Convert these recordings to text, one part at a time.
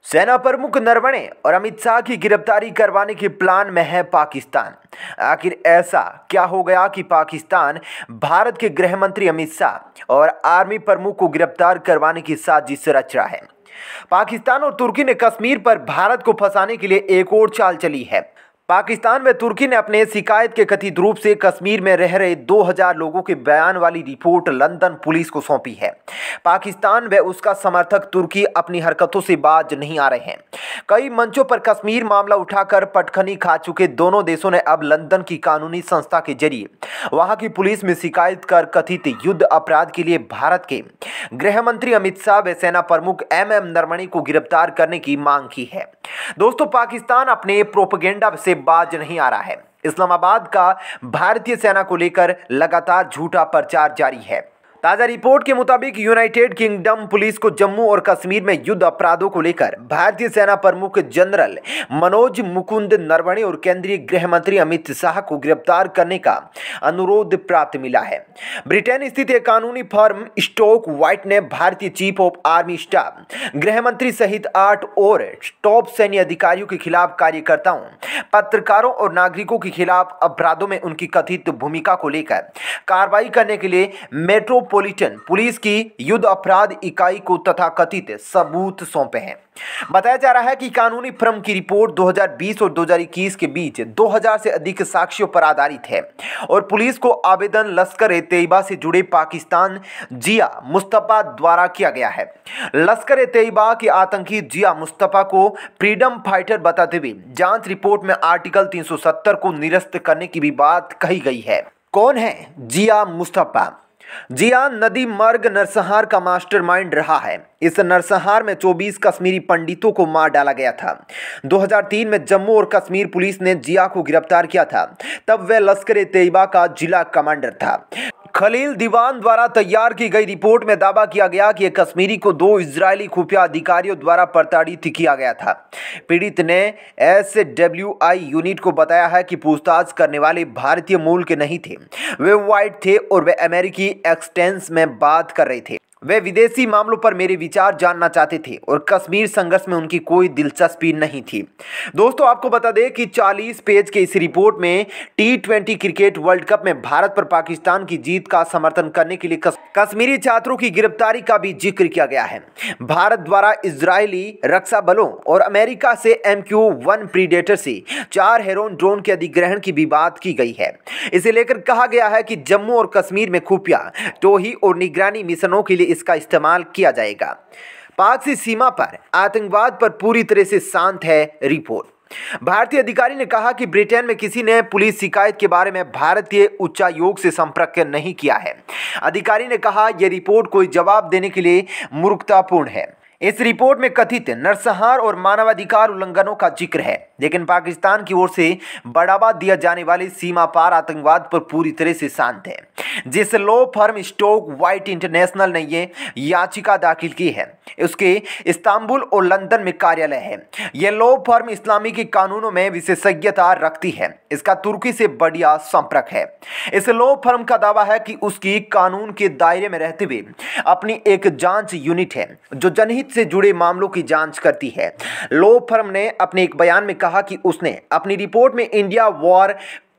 सेना प्रमुख नरवणे और अमित शाह की गिरफ्तारी करवाने के प्लान में है पाकिस्तान। आखिर ऐसा क्या हो गया कि पाकिस्तान भारत के गृह मंत्री अमित शाह और आर्मी प्रमुख को गिरफ्तार करवाने की साजिश रच रहा है। पाकिस्तान और तुर्की ने कश्मीर पर भारत को फंसाने के लिए एक और चाल चली है। पाकिस्तान व तुर्की ने अपने शिकायत के कथित रूप से कश्मीर में रह रहे 2000 लोगों के बयान वाली रिपोर्ट लंदन पुलिस को सौंपी है। पाकिस्तान व उसका समर्थक तुर्की अपनी हरकतों से बाज नहीं आ रहे हैं। कई मंचों पर कश्मीर मामला उठाकर पटखनी खा चुके दोनों देशों ने अब लंदन की कानूनी संस्था के जरिए वहां की पुलिस में शिकायत कर कथित युद्ध अपराध के लिए भारत के गृह मंत्री अमित शाह व सेना प्रमुख एम नरवणे को गिरफ्तार करने की मांग की है। दोस्तों, पाकिस्तान अपने प्रोपेगेंडा से बाज नहीं आ रहा है। इस्लामाबाद का भारतीय सेना को लेकर लगातार झूठा प्रचार जारी है। ताजा रिपोर्ट के मुताबिक यूनाइटेड किंगडम पुलिस को जम्मू और कश्मीर में युद्ध अपराधों को लेकर भारतीय सेना प्रमुख जनरल मनोज मुकुंद नरवणे और केंद्रीय गृह मंत्री अमित शाह को गिरफ्तार करने का अनुरोध प्राप्त मिला है। ब्रिटेन स्थित एक कानूनी फर्म स्टोक व्हाइट ने भारतीय चीफ ऑफ आर्मी स्टाफ, गृह मंत्री सहित 8 और टॉप सैन्य अधिकारियों के खिलाफ कार्यकर्ताओं, पत्रकारों और नागरिकों के खिलाफ अपराधों में उनकी कथित भूमिका को लेकर कार्रवाई करने के लिए मेट्रोपोलिटन पुलिस की युद्ध अपराध इकाई को तथाकथित सबूत सौंपे हैं। बताया जा रहा है कि कानूनी फर्म की रिपोर्ट 2020 और 2021 के बीच 2000 से अधिक साक्ष्यों पर आधारित है और पुलिस को आवेदन लश्कर-ए-तैयबा से जुड़े पाकिस्तान जिया मुस्तफा द्वारा किया गया है। लश्कर-ए-तैयबा के आतंकी जिया मुस्तफा को फ्रीडम फाइटर बताते हुए जांच रिपोर्ट में आर्टिकल 370 को निरस्त करने की भी बात कही गई है। कौन है जिया मुस्तफा? जिया नदी मार्ग नरसंहार का मास्टरमाइंड रहा है। इस नरसंहार में 24 कश्मीरी पंडितों को मार डाला गया था। 2003 में जम्मू और कश्मीर पुलिस ने जिया को गिरफ्तार किया था। तब वह लश्कर-ए-तैयबा का जिला कमांडर था। खलील दीवान द्वारा तैयार की गई रिपोर्ट में दावा किया गया कि एक कश्मीरी को 2 इजरायली खुफिया अधिकारियों द्वारा प्रताड़ित किया गया था। पीड़ित ने SWI यूनिट को बताया है कि पूछताछ करने वाले भारतीय मूल के नहीं थे, वे व्हाइट थे और वे अमेरिकी एक्सटेंस में बात कर रहे थे। वे विदेशी मामलों पर मेरे विचार जानना चाहते थे और कश्मीर संघर्ष में उनकी कोई दिलचस्पी नहीं थी। दोस्तों, आपको बता दें कि 40 पेज के इस रिपोर्ट में T20 क्रिकेट वर्ल्ड कप में भारत पर पाकिस्तान की जीत का समर्थन करने के लिए कश्मीरी छात्रों की गिरफ्तारी का भी जिक्र किया गया है। भारत द्वारा इजरायली रक्षा बलों और अमेरिका से MQ-1 प्रीडेटर से 4 हेरोन ड्रोन के अधिग्रहण की भी बात की गई है। इसे लेकर कहा गया है कि जम्मू और कश्मीर में खुफिया टोही और निगरानी मिशनों के लिए इसका इस्तेमाल किया जाएगा। पाक से सीमा पर आतंकवाद पर पूरी तरह से शांत है रिपोर्ट। भारतीय अधिकारी ने कहा कि ब्रिटेन में किसी ने पुलिस शिकायत के बारे में भारतीय उच्चायोग से संपर्क नहीं किया है। अधिकारी ने कहा, यह रिपोर्ट कोई जवाब देने के लिए मूर्खतापूर्ण है। इस रिपोर्ट में कथित नरसंहार और मानवाधिकार उल्लंघनों का जिक्र है, लेकिन पाकिस्तान की ओर से बढ़ावा दिया जाने वाले सीमा पार आतंकवाद पर पूरी तरह से शांत है। जिस law firm Stoke White International ने ये याचिका दाखिल की है, उसके इस्तांबुल और लंदन में कार्यालय है। यह लॉ फर्म इस्लामी के कानूनों में विशेषज्ञता रखती है। इसका तुर्की से बढ़िया संपर्क है। इस लॉ फर्म का दावा है कि उसकी कानून के दायरे में रहते हुए अपनी एक जांच यूनिट है जो जनहित से जुड़े मामलों की जांच करती है। लॉ फर्म ने अपने एक बयान में कहा कि उसने अपनी रिपोर्ट में इंडिया वॉर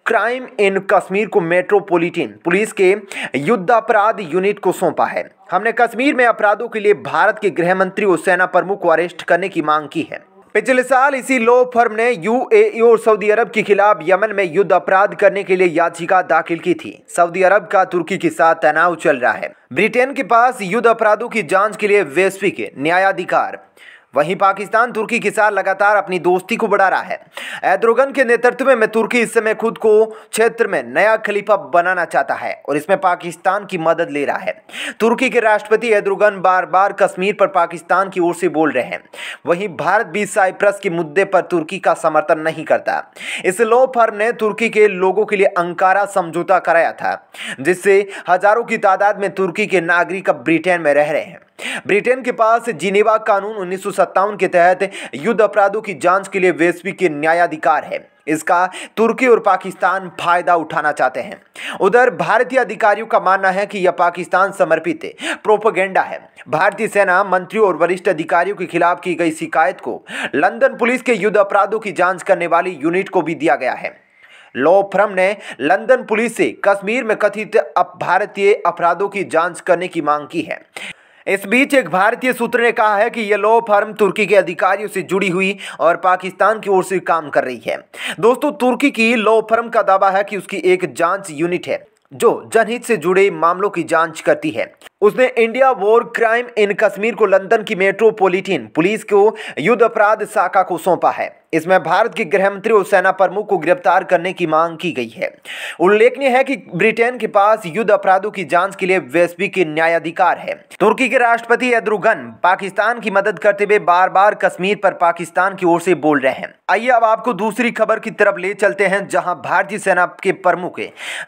क्राइम इन कश्मीर को मेट्रोपोलिटन पुलिस के युद्धापराध यूनिट को सौंपा है। हमने कश्मीर में अपराधों के लिए भारत के गृह मंत्री और सेना प्रमुख को अरेस्ट करने की मांग की है। पिछले साल इसी लॉ फर्म ने UAE और सऊदी अरब के खिलाफ यमन में युद्ध अपराध करने के लिए याचिका दाखिल की थी। सऊदी अरब का तुर्की के साथ तनाव चल रहा है। ब्रिटेन के पास युद्ध अपराधों की जांच के लिए वैश्विक न्यायाधिकार। वहीं पाकिस्तान तुर्की के साथ लगातार अपनी दोस्ती को बढ़ा रहा है। एर्दोगन के नेतृत्व में तुर्की इस समय खुद को क्षेत्र में नया खलीफा बनाना चाहता है और इसमें पाकिस्तान की मदद ले रहा है। तुर्की के राष्ट्रपति एर्दोगन बार बार कश्मीर पर पाकिस्तान की ओर से बोल रहे हैं। वहीं भारत भी साइप्रस के मुद्दे पर तुर्की का समर्थन नहीं करता। इस लॉ फर्म ने तुर्की के लोगों के लिए अंकारा समझौता कराया था, जिससे हजारों की तादाद में तुर्की के नागरिक अब ब्रिटेन में रह रहे हैं। ब्रिटेन के पास जिनेवा कानून 1957 के तहत युद्ध अपराधों की जांच के लिए वैश्विक न्यायाधिकार है। इसका तुर्की और पाकिस्तान फायदा उठाना चाहते हैं। उधर भारतीय अधिकारियों का मानना है कि यह पाकिस्तान समर्पित प्रोपेगेंडा है। भारतीय सेना मंत्रियों और वरिष्ठ अधिकारियों के खिलाफ की गई शिकायत को लंदन पुलिस के युद्ध अपराधों की जांच करने वाली यूनिट को भी दिया गया है। लॉ फर्म ने लंदन पुलिस से कश्मीर में कथित भारतीय अपराधों की जांच करने की मांग की है। इस बीच एक भारतीय सूत्र ने कहा है कि यह लॉ फर्म तुर्की के अधिकारियों से जुड़ी हुई और पाकिस्तान की ओर से काम कर रही है। दोस्तों, तुर्की की लॉ फर्म का दावा है कि उसकी एक जांच यूनिट है जो जनहित से जुड़े मामलों की जांच करती है। उसने इंडिया वॉर क्राइम इन कश्मीर को लंदन की मेट्रोपॉलिटन पुलिस को युद्ध अपराध शाखा को सौंपा है। इसमें भारत के गृह मंत्री और सेना प्रमुख को गिरफ्तार करने की मांग की गई है। उल्लेखनीय है कि ब्रिटेन के पास युद्ध अपराधों की जांच के लिए वैश्विक न्यायाधिकार है। तुर्की के राष्ट्रपति एर्दोगन पाकिस्तान की मदद करते हुए बार बार कश्मीर पर पाकिस्तान की ओर से बोल रहे हैं। आइए अब आपको दूसरी खबर की तरफ ले चलते हैं, जहां भारतीय सेना के प्रमुख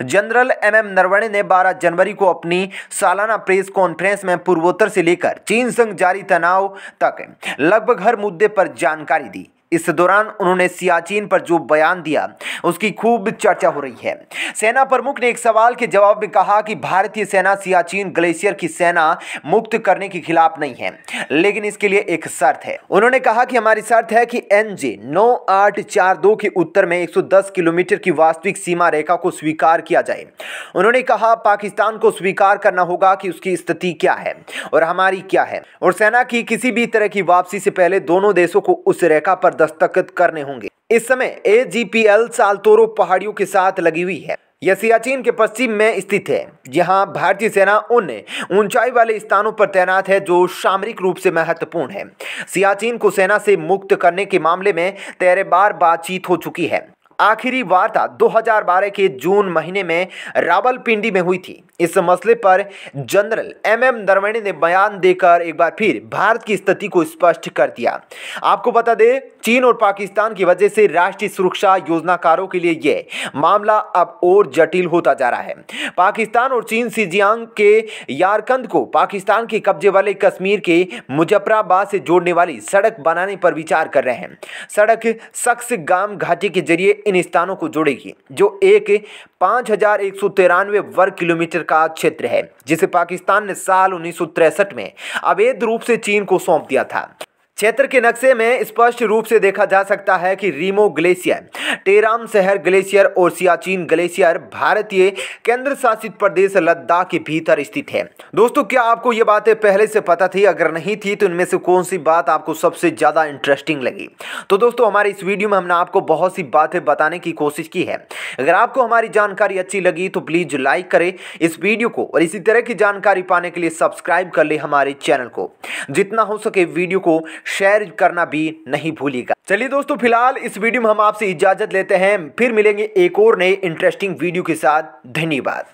जनरल MM नरवणे ने 12 जनवरी को अपनी सालाना प्रेस कॉन्फ्रेंस में पूर्वोत्तर से लेकर चीन संग जारी तनाव तक लगभग हर मुद्दे पर जानकारी दी। इस दौरान उन्होंने सियाचिन पर जो बयान दिया उसकी खूब चर्चा हो रही है। सेना प्रमुख ने एक सवाल के जवाब में कहा कि भारतीय सेना सियाचिन ग्लेशियर की सेना मुक्त करने के खिलाफ नहीं है, लेकिन इसके लिए एक शर्त है। उन्होंने कहा कि हमारी शर्त है कि NJ 9842 के उत्तर में 110 किलोमीटर की वास्तविक सीमा रेखा को स्वीकार किया जाए। उन्होंने कहा पाकिस्तान को स्वीकार करना होगा कि उसकी स्थिति क्या है और हमारी क्या है, और सेना की किसी भी तरह की वापसी से पहले दोनों देशों को उस रेखा पर दस्तखत करने होंगे। इस समय AGPL सालतोरो पहाड़ियों के साथ लगी हुई है। यह सियाचिन के पश्चिम में स्थित है, जहां भारतीय सेना उन ऊंचाई वाले स्थानों पर तैनात है जो सामरिक रूप से महत्वपूर्ण है। सियाचिन को सेना से मुक्त करने के मामले में 13 बार बातचीत हो चुकी है। आखिरी वार्ता 2012 के जून महीने में रावलपिंडी में हुई थी। इस मसले पर जनरल MM नरवणे ने बयान देकर एक बार फिर भारत की स्थिति को स्पष्ट कर दिया। आपको बता दें, चीन और पाकिस्तान की वजह से राष्ट्रीय सुरक्षा योजनाकारों के लिए यह मामला अब और जटिल होता जा रहा है। पाकिस्तान और चीन शिनजियांग के यारकंद को पाकिस्तान के कब्जे वाले कश्मीर के मुजफ्फराबाद से जोड़ने वाली सड़क बनाने पर विचार कर रहे हैं। सड़क सक्सगाम घाटी के जरिए इन स्थानों को जोड़ेगी, जो एक 5193 वर्ग किलोमीटर का क्षेत्र है, जिसे पाकिस्तान ने साल 1963 में अवैध रूप से चीन को सौंप दिया था। क्षेत्र के नक्शे में स्पष्ट रूप से देखा जा सकता है कि रीमो ग्लेशियर, टेराम शहर ग्लेशियर और सियाचिन ग्लेशियर भारतीय केंद्र शासित प्रदेश लद्दाख के भीतर स्थित है। दोस्तों, क्या आपको ये बातें पहले से पता थी? अगर नहीं थी तो इनमें से कौन सी बात आपको सबसे ज़्यादा इंटरेस्टिंग लगी? तो दोस्तों, हमारी इस वीडियो में हमने आपको बहुत सी बातें बताने की कोशिश की है। अगर आपको हमारी जानकारी अच्छी लगी तो प्लीज़ लाइक करें इस वीडियो को, और इसी तरह की जानकारी पाने के लिए सब्सक्राइब कर ले हमारे चैनल को। जितना हो सके वीडियो को शेयर करना भी नहीं भूलिएगा। चलिए दोस्तों, फिलहाल इस वीडियो में हम आपसे इजाजत लेते हैं। फिर मिलेंगे एक और नए इंटरेस्टिंग वीडियो के साथ। धन्यवाद।